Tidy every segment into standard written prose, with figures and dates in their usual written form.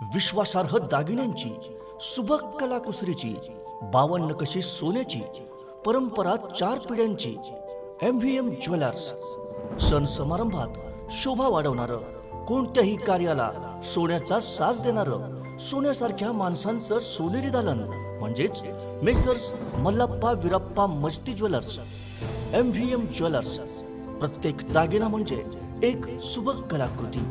विश्वासार्ह दागिन्यांची, सुबक कलाकुसरीची, 52 नकाशे सोन्याची, परंपरा 4 पिढ्यांची MVM ज्वेलर्स। सण समारंभात शोभा वाढवणारं, कोणत्याही कार्याला सोन्याचा साज देणारं, सोन्यासारख्या माणसांचं सोनेरी दालन म्हणजेच मेसर्स मल्लाप्पा वीरप्पा मस्ती ज्वेलर्स। MVM jewellers. प्रत्येक दागिना म्हणजे एक सुबक कलाकृती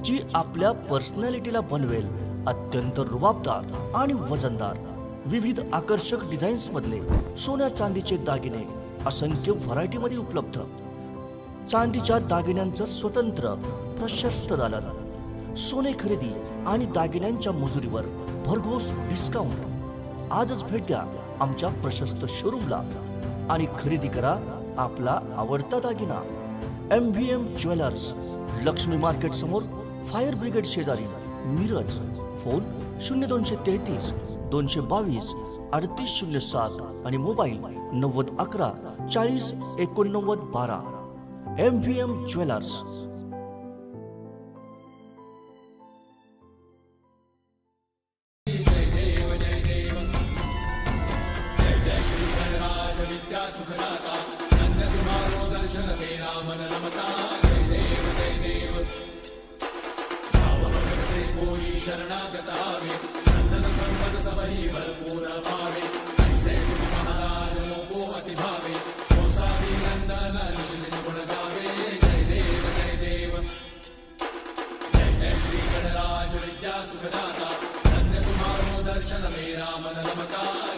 जी आपल्या पर्सनॅलिटीला बनवेल अत्यंत रुबाबदार आणि वजनदार। विविध आकर्षक डिझाईन्स मधले सोन्या चांदीचे दागिने असंख्य व्हरायटी मध्ये उपलब्ध। चांदीच्या दागिन्यांचं स्वतंत्र प्रशस्त दालन, सोने खरेदी आणि दागिन्यांच्या मजुरीवर भरघोस डिस्काउंट। आजच भेट द्या आमच्या प्रशस्त शोरूमला आणि खरेदी करा आपला आवडता दागिना। MVM ज्वेलर्स, लक्ष्मी मार्केट समोर, फायर ब्रिगेड शेजारी, मिरज। फोन 0233 222 3807 आणि मोबाईल 9011 40 89 12। MVM jewellers. शरणागत आवे, सन्नत संपद सबही भरपूर पावे, ऐसे तुम महाराज मोको अति भावे, गोसावी नंदन ऋषि गुण गावे। जय देव जय देव, जय जय श्री गणराज विद्या सुखदाता, धन्य तुम्हारो दर्शन मेरा मन रमता।